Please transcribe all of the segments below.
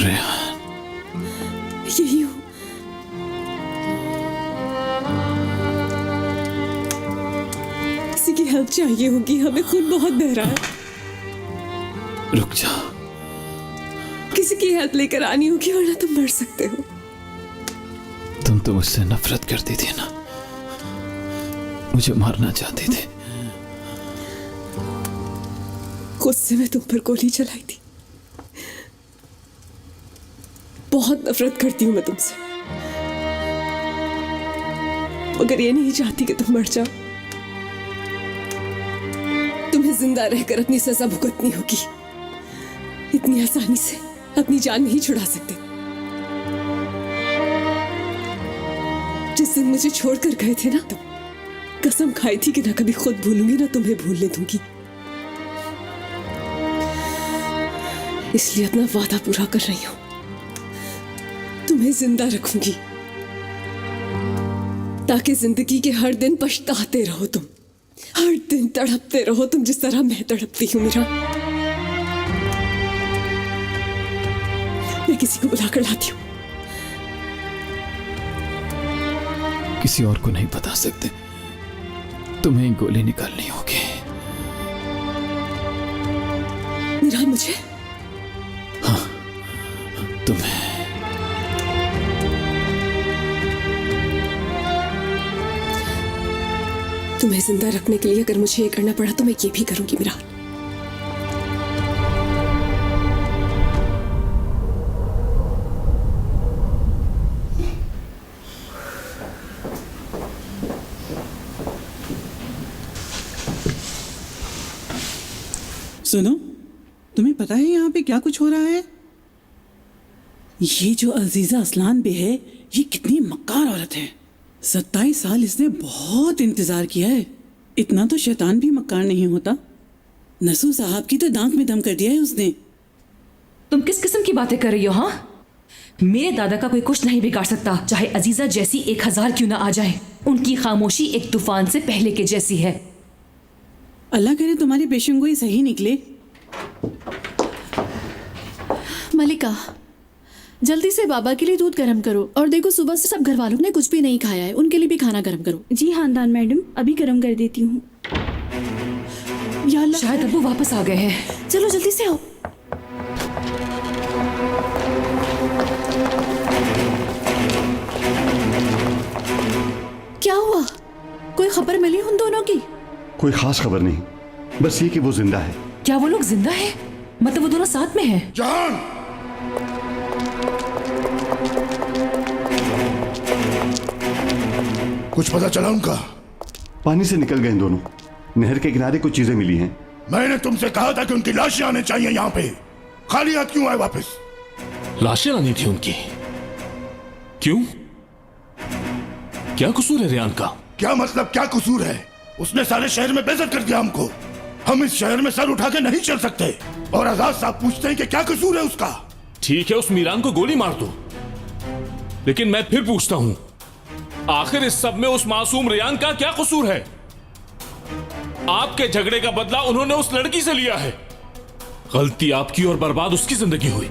रेहान, यही हूँ। किसी की हेल्प चाहिए होगी, हमें खून बहुत बह रहा है। रुक जाओ। किसी की हेल्प लेकर आनी होगी वरना तुम मर सकते हो। तुम तो मुझसे नफरत करती थी ना, मुझे मारना चाहती थी। गुस्से में तुम पर गोली चलाई थी। बहुत नफरत करती हूं मैं तुमसे, मगर ये नहीं चाहती कि तुम मर जाओ। तुम्हें जिंदा रहकर अपनी सजा भुगतनी होगी। इतनी आसानी से अपनी जान नहीं छुड़ा सकते। जिस दिन मुझे छोड़कर गए थे ना, तुम कसम खाई थी कि ना कभी खुद भूलूंगी ना तुम्हें भूलने दूंगी। इसलिए अपना वादा पूरा कर रही हूं। तुम्हें जिंदा रखूंगी ताकि जिंदगी के हर दिन पछताते रहो तुम, हर दिन तड़पते रहो तुम, जिस तरह मैं तड़पती हूं। मेरा मैं किसी को बुलाकर लाती हूं। किसी और को नहीं बता सकते, तुम्हें गोली निकालनी होगी। मेरा मुझे? हाँ, तुम्हें। तुम्हें जिंदा रखने के लिए अगर मुझे ये करना पड़ा तो मैं ये भी करूंगी मेरा। सुनो, तुम्हें पता है यहाँ पे क्या कुछ हो रहा है? ये जो अजीजा असलान बे है, ये कितनी मक्कार औरत है। 27 साल इसने बहुत इंतजार किया है। इतना तो शैतान भी मक्कार नहीं होता। नसू साहब की तो दांत में दम कर दिया है उसने। तुम किस किस्म की बातें कर रही हो? हाँ, मेरे दादा का कोई कुछ नहीं बिगाड़ सकता, चाहे अजीजा जैसी 1000 क्यों ना आ जाए। उनकी खामोशी एक तूफान से पहले के जैसी है। अल्लाह करे तुम्हारी पेशेंगोई सही निकले। मलिका, जल्दी से बाबा के लिए दूध गर्म करो। और देखो, सुबह से सब घर वालों ने कुछ भी नहीं खाया है, उनके लिए भी खाना गर्म करो। जी खानदान मैडम, अभी गर्म कर देती हूँ। या अल्लाह, शायद अब्बू वापस आ गए हैं। चलो जल्दी से आओ। क्या हुआ? कोई खबर मिली उन दोनों की? कोई खास खबर नहीं, बस ये कि वो जिंदा है। क्या वो लोग जिंदा हैं? मतलब वो दोनों साथ में हैं? जान, कुछ पता चला उनका? पानी से निकल गए इन दोनों। नहर के किनारे कुछ चीजें मिली हैं। मैंने तुमसे कहा था कि उनकी लाशें आने चाहिए यहाँ पे। खाली हाथ क्यों आए वापस? लाशें लानी थी उनकी। क्यों? क्या कसूर है रेहान का? क्या मतलब क्या कसूर है? उसने सारे शहर में बेइज्जत कर दिया हमको। हम इस शहर में सर उठा के नहीं चल सकते। और आजाद साहब पूछते हैं कि क्या कसूर है उसका। ठीक है, उस मीरान को गोली मार दो, लेकिन मैं फिर पूछता हूं, आखिर इस सब में उस मासूम रेहान का क्या कसूर है? आपके झगड़े का बदला उन्होंने उस लड़की से लिया है। गलती आपकी और बर्बाद उसकी जिंदगी हुई।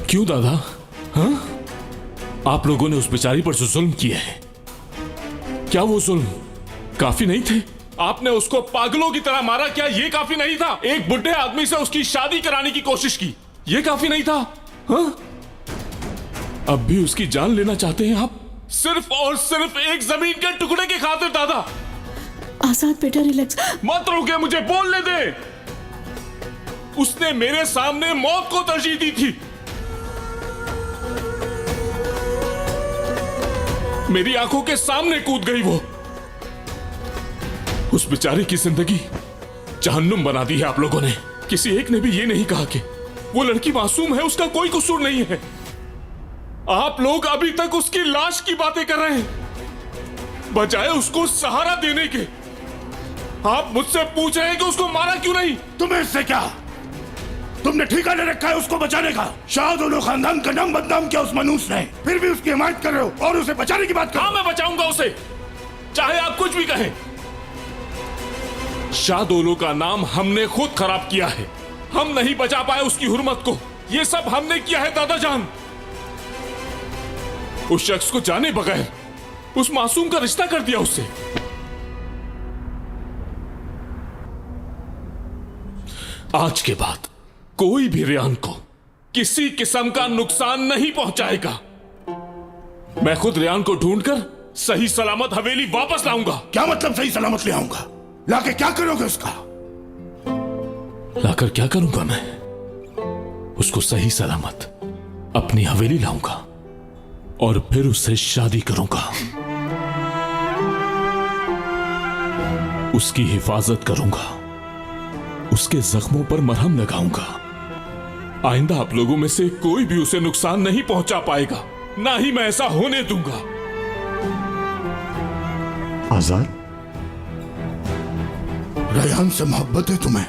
क्यों दादा? हाँ, आप लोगों ने उस बेचारी पर जो जुल्म किया है, क्या वो जुल्म काफी नहीं थे? आपने उसको पागलों की तरह मारा, क्या ये काफी नहीं था? एक बुढ़े आदमी से उसकी शादी कराने की कोशिश की, ये काफी नहीं था? हाँ? अब भी उसकी जान लेना चाहते हैं आप, सिर्फ और सिर्फ एक जमीन के टुकड़े की खातिर? दादा आजाद बेटा, रिलैक्स। मत रोके, मुझे बोलने दे। उसने मेरे सामने मौत को तरजीह दी थी। मेरी आंखों के सामने कूद गई वो। उस बेचारे की जिंदगी जहन्नुम बना दी है आप लोगों ने। किसी एक ने भी ये नहीं कहा कि वो लड़की मासूम है, उसका कोई कसूर नहीं है। आप लोग अभी तक उसकी लाश की बातें कर रहे हैं बजाय उसको सहारा देने के। आप मुझसे पूछ रहे हैं कि उसको मारा क्यों नहीं? तुम्हें इससे क्या? तुमने ठेका ले रखा है उसको बचाने का। शाहदोलो खानदान का नाम बदनाम किया उस मनूस ने, फिर भी उसकी हिमायत कर रहे हो और उसे बचाने की बात कर रहे हो। हाँ, मैं बचाऊंगा उसे, चाहे आप कुछ भी कहें। शादोलो का नाम हमने खुद खराब किया है। हम नहीं बचा पाए उसकी हुर्मत को। ये सब हमने किया है दादा जान। उस शख्स को जाने बगैर उस मासूम का रिश्ता कर दिया उससे। आज के बाद कोई भी रेहान को किसी किस्म का नुकसान नहीं पहुंचाएगा। मैं खुद रेहान को ढूंढकर सही सलामत हवेली वापस लाऊंगा। क्या मतलब सही सलामत ले आऊंगा? लाके क्या करोगे उसका? लाकर क्या करूंगा मैं? उसको सही सलामत अपनी हवेली लाऊंगा और फिर उससे शादी करूंगा। उसकी हिफाजत करूंगा, उसके जख्मों पर मरहम लगाऊंगा। आइंदा आप लोगों में से कोई भी उसे नुकसान नहीं पहुंचा पाएगा, ना ही मैं ऐसा होने दूंगा। आजाद, रेहान से मोहब्बत है तुम्हें?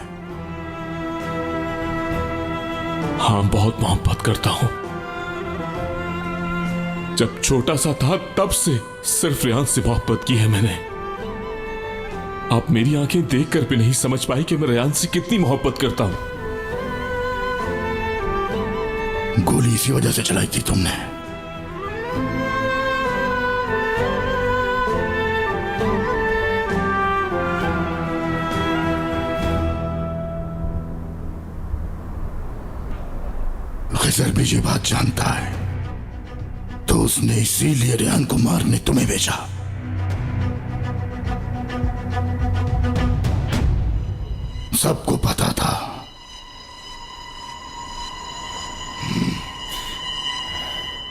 हां, बहुत मोहब्बत करता हूं। जब छोटा सा था तब से सिर्फ रेहान से मोहब्बत की है मैंने। आप मेरी आंखें देखकर भी नहीं समझ पाई कि मैं रेहान से कितनी मोहब्बत करता हूं। गोली इसी वजह से चलाई थी तुमने। खिजर भी ये बात जानता है, तो उसने इसीलिए रेहान को मारने तुम्हें भेजा। सबको पता था।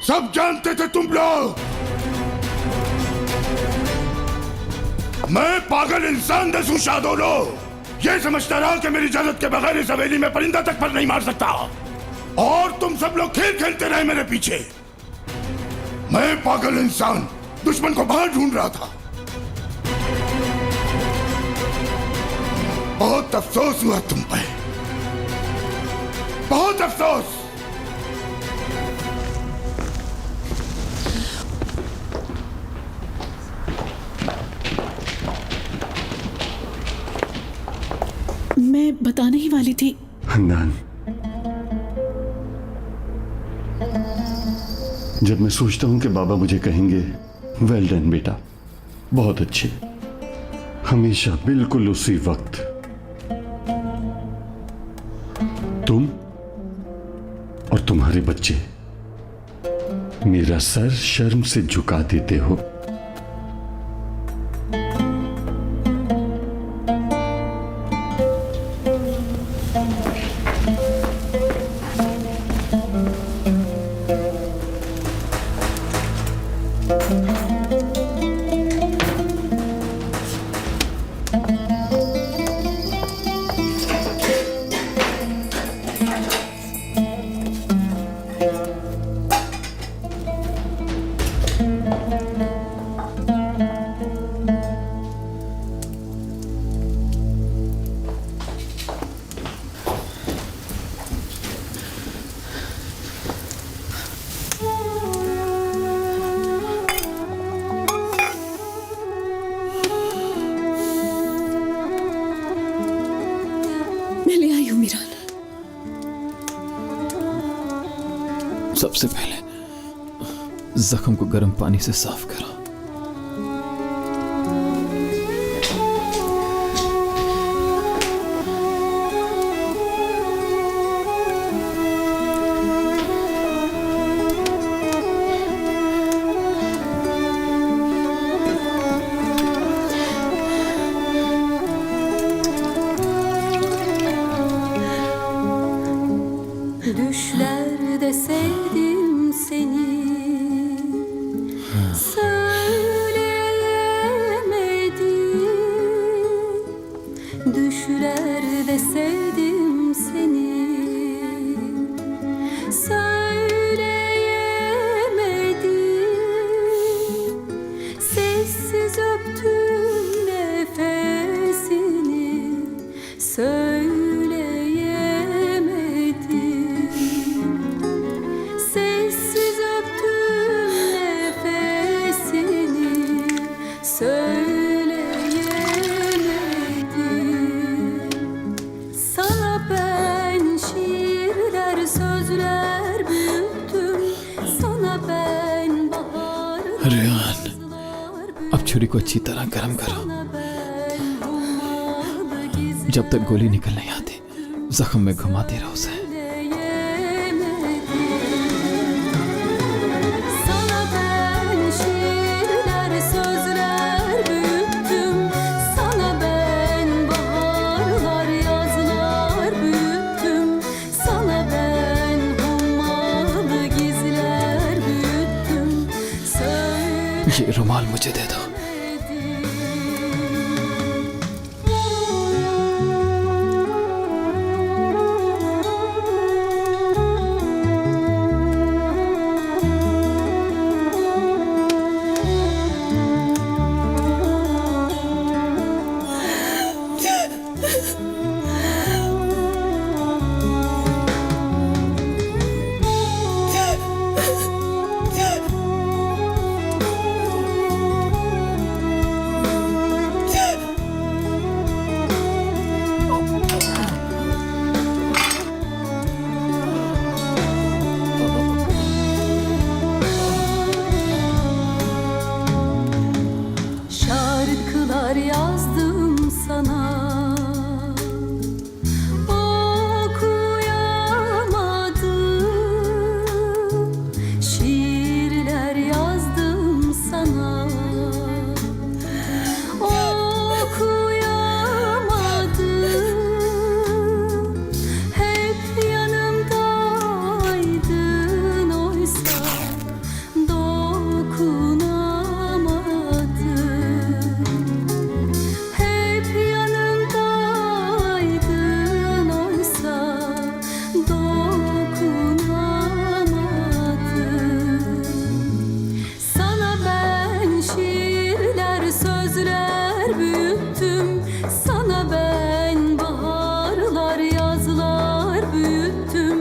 सब जानते थे तुम लोग। मैं पागल इंसान दसूं शादोलो। ये समझता रहा कि मेरी इजाजत के बगैर इस हवेली में परिंदा तक पर नहीं मार सकता, और तुम सब लोग खेल खेलते रहे मेरे पीछे। मैं पागल इंसान दुश्मन को बाहर ढूंढ रहा था। बहुत अफसोस हुआ तुम पे, बहुत अफसोस। मैं बताने ही वाली थी। हंदान, जब मैं सोचता हूं कि बाबा मुझे कहेंगे वेल डन बेटा, बहुत अच्छे, हमेशा बिल्कुल उसी वक्त तुम और तुम्हारे बच्चे मेरा सर शर्म से झुका देते हो। सबसे पहले जख्म को गर्म पानी से साफ करा। Düşlerde sevdim seni, söyleyemedim. Düşlerde sevdim seni, söyleyemedim. Sessiz öptüm nefesini, söyleyemedim. छुरी को अच्छी तरह गर्म करो। जब तक गोली निकल नहीं आती जख्म में घुमाते रहो उसे। Sana ben şiirler, sözler büyüttüm. Sana ben baharlar, yazlar büyüttüm. Sana ben hummalı gizler büyüttüm. ये रुमाल मुझे दे दो। Şarkılar yazdım sana, okuyamadım. Şiirler yazdım sana, okuyamadım. Hep yanımdaydın oysa dokunamadım. Hep yanımdaydın oysa dokunamadım. Sana ben şiirler, sözler büyüttüm. Sana ben baharlar, yazlar büyüttüm.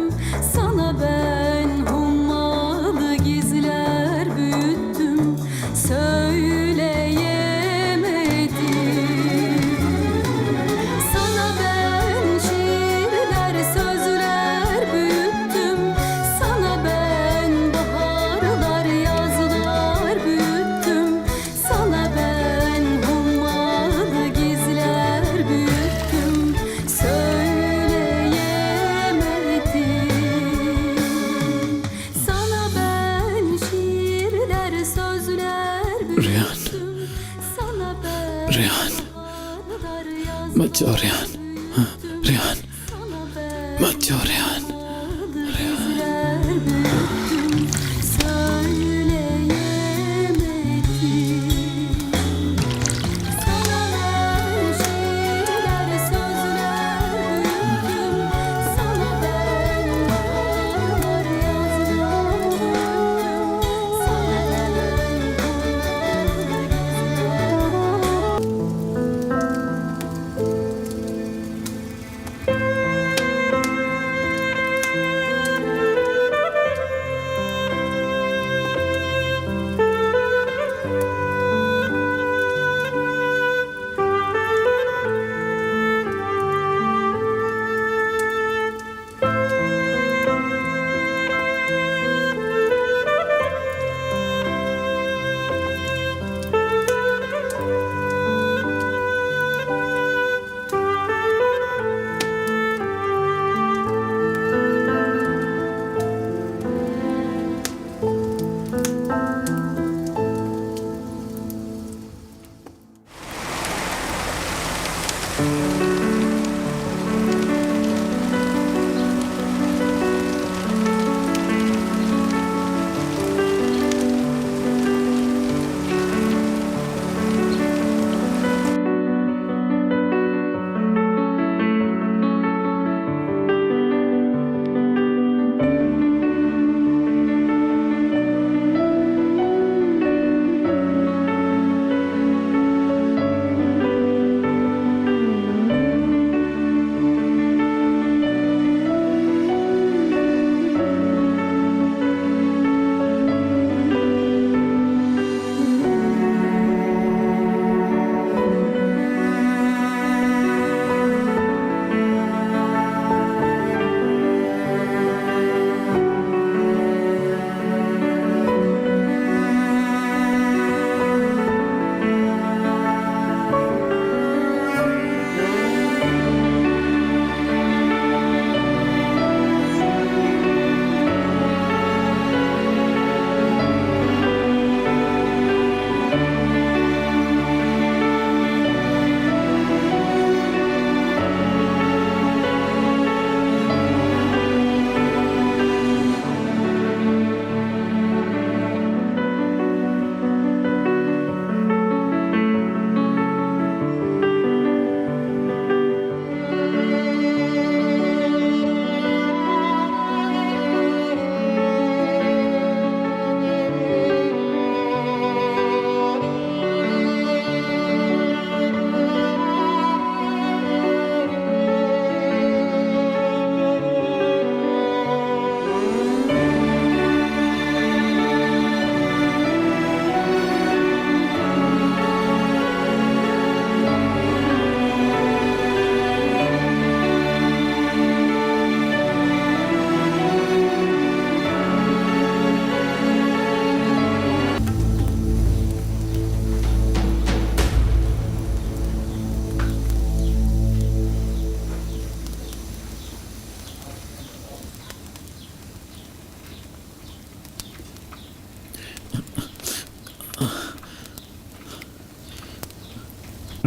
Sana ben hummalı gizler büyüttüm. Söyleyemedim. Sana ben şiirler, sözler büyüttüm. Sana ben baharlar, yazlar büyüttüm. Sana ben hummalı gizler büyüttüm. Söyleyemedim. Sana ben şiirler, sözler Rehan, büyüttüm. Sana ben Rehan, baharlar, yazlar मत जाओ रेहान। हाँ, Rehan, Sana ben मत जाओ Rehan. gizler büyüttüm. Söyleyemedim. Sana ben şiirler, sözler büyüttüm. Sana ben baharlar, yazlar büyüttüm. Sana ben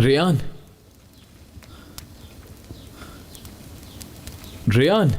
Reyan, Reyan,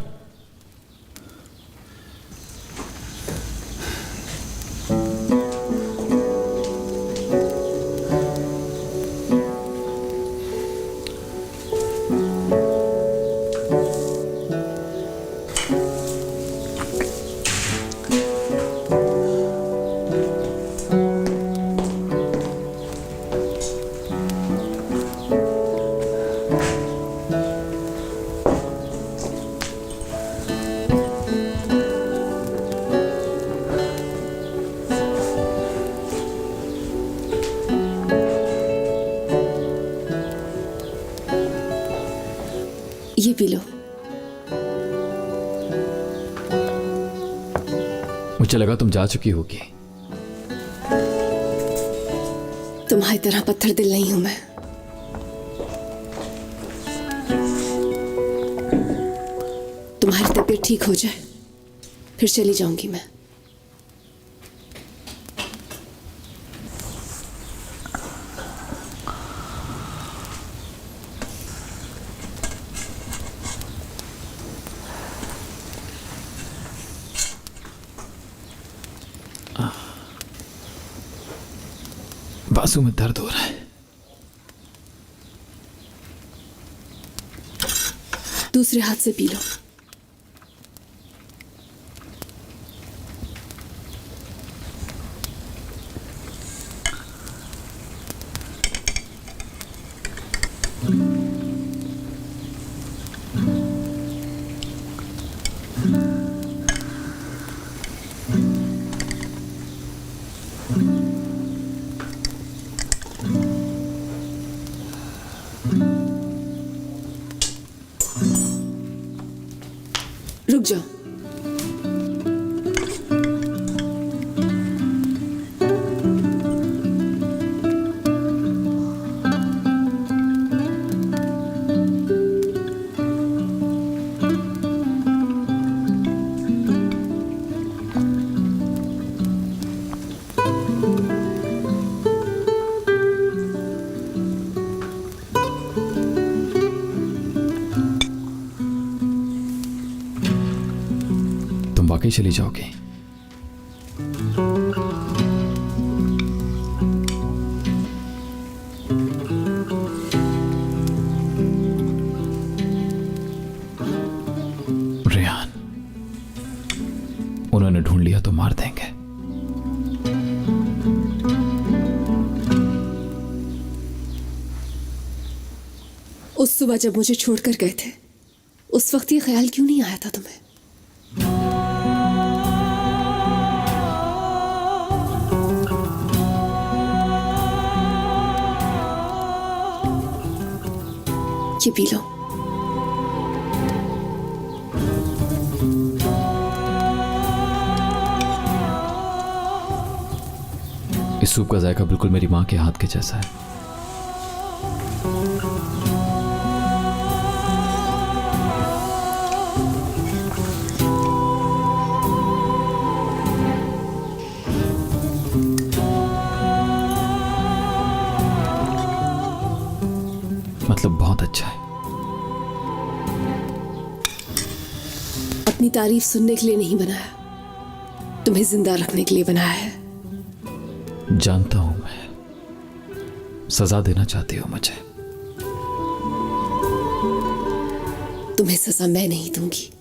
ये पी लो। मुझे लगा तुम जा चुकी होगी। तुम्हारी तरह पत्थर दिल नहीं हूं मैं। तुम्हारी तबीयत ठीक हो जाए फिर चली जाऊंगी मैं। बाजू में दर्द हो रहा है। दूसरे हाथ से पी लो। रुक जाओ। तुम वाकई चली जाओगे? रेयान, उन्होंने ढूंढ लिया तो मार देंगे। उस सुबह जब मुझे छोड़कर गए थे उस वक्त ये ख्याल क्यों नहीं आया था तुम्हें? ये पी लो। इस सूप का जायका बिल्कुल मेरी मां के हाथ के जैसा है। मतलब बहुत अच्छा है। अपनी तारीफ सुनने के लिए नहीं बनाया, तुम्हें जिंदा रखने के लिए बनाया है। जानता हूं मैं, सजा देना चाहती हो मुझे। तुम्हें सजा मैं नहीं दूंगी,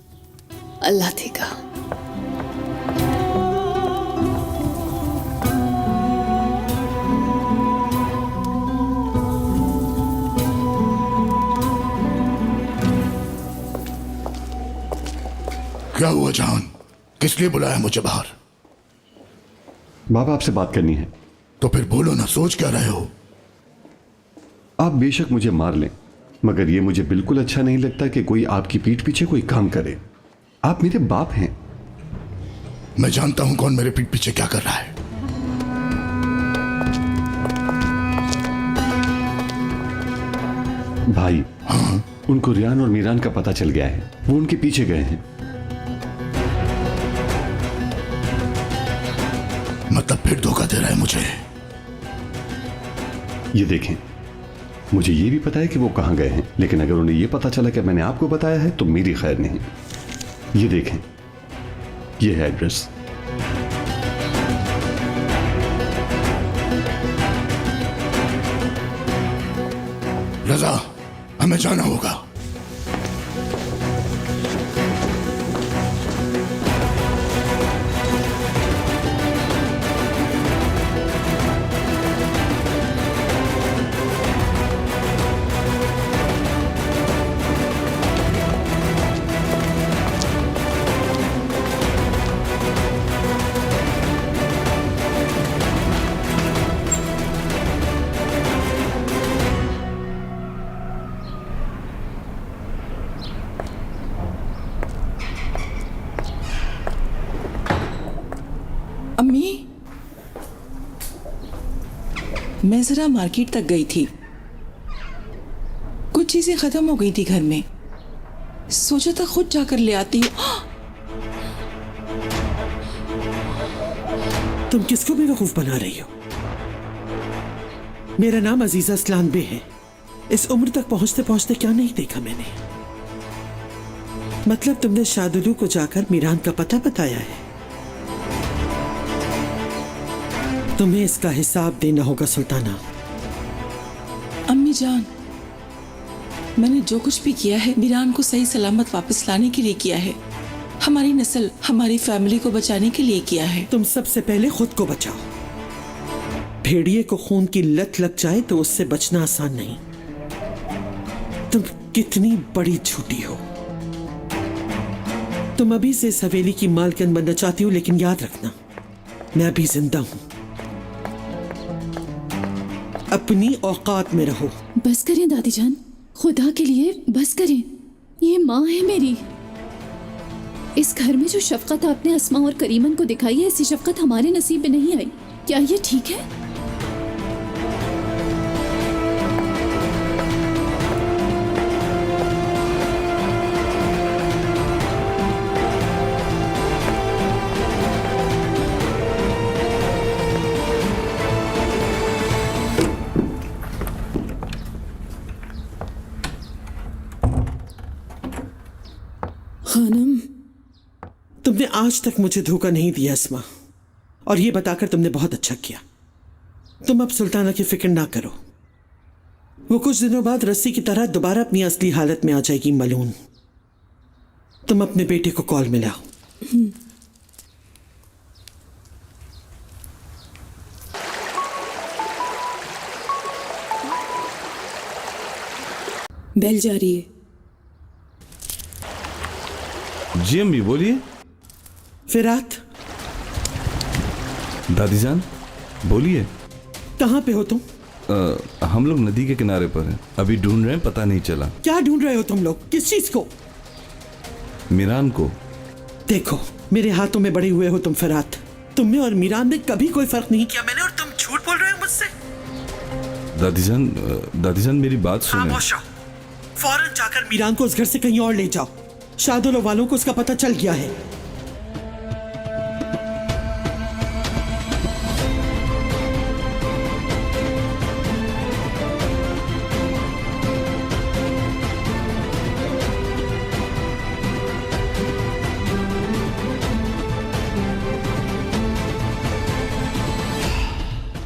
अल्लाह देगा। क्या हुआ जान? किस लिए बुलाया मुझे बाहर? बाबा आपसे बात करनी है। तो फिर बोलो ना, सोच क्या रहे हो? आप बेशक मुझे मार लें, मगर यह मुझे बिल्कुल अच्छा नहीं लगता कि कोई आपकी पीठ पीछे कोई काम करे। आप मेरे बाप हैं। मैं जानता हूं कौन मेरे पीठ पीछे क्या कर रहा है। भाई, हाँ? उनको रियान और मीरान का पता चल गया है, वो उनके पीछे गए हैं। मतलब फिर धोखा दे रहा है मुझे? ये देखें, मुझे ये भी पता है कि वो कहाँ गए हैं, लेकिन अगर उन्हें ये पता चला कि मैंने आपको बताया है तो मेरी खैर नहीं। ये देखें, ये है एड्रेस। रजा, हमें जाना होगा। अम्मी, मैं जरा मार्केट तक गई थी, कुछ चीजें खत्म हो गई थी घर में, सोचा था खुद जाकर ले आती हूँ। तुम किसको बेवकूफ बना रही हो? मेरा नाम अजीजा असलान बे है। इस उम्र तक पहुंचते पहुंचते क्या नहीं देखा मैंने। मतलब तुमने शादुलू को जाकर मीरान का पता बताया है? तुम्हें इसका हिसाब देना होगा सुल्ताना। अम्मी जान, मैंने जो कुछ भी किया है मीरान को सही सलामत वापस लाने के लिए किया है, हमारी नस्ल, हमारी फैमिली को बचाने के लिए किया है। तुम सबसे पहले खुद को बचाओ। भेड़िए को खून की लत लग जाए तो उससे बचना आसान नहीं। तुम कितनी बड़ी झूठी हो। तुम अभी से इस हवेली की मालकिन बनना चाहती हो, लेकिन याद रखना मैं अभी जिंदा हूं। अपनी औकात में रहो। बस करें दादी जान, खुदा के लिए बस करें। ये माँ है मेरी। इस घर में जो शफकत आपने अस्मा और करीमन को दिखाई है, ऐसी शफकत हमारे नसीब में नहीं आई। क्या ये ठीक है? खानम, तुमने आज तक मुझे धोखा नहीं दिया अस्मा, और ये बताकर तुमने बहुत अच्छा किया। तुम अब सुल्ताना की फिक्र ना करो। वो कुछ दिनों बाद रस्सी की तरह दोबारा अपनी असली हालत में आ जाएगी मलून। तुम अपने बेटे को कॉल मिलाओ। बेल जा रही है। जी अम्मी बोलिए। फिरात, दादी जान बोलिए। कहाँ पे हो तुम? हम लोग नदी के किनारे पर हैं, अभी ढूंढ रहे हैं, पता नहीं चला। क्या ढूंढ रहे हो तुम लोग? किस चीज को? मीरान को। देखो, मेरे हाथों में बड़े हुए हो तुम फिरात। तुम में और मीरान में कभी कोई फर्क नहीं किया मैंने, और तुम झूठ बोल रहे हो मुझसे। दादी जान मेरी बात सुनो। खामोश रहो। फौरन जाकर मीरान को उस घर से कहीं और ले जाओ। शादुल वालों को उसका पता चल गया है।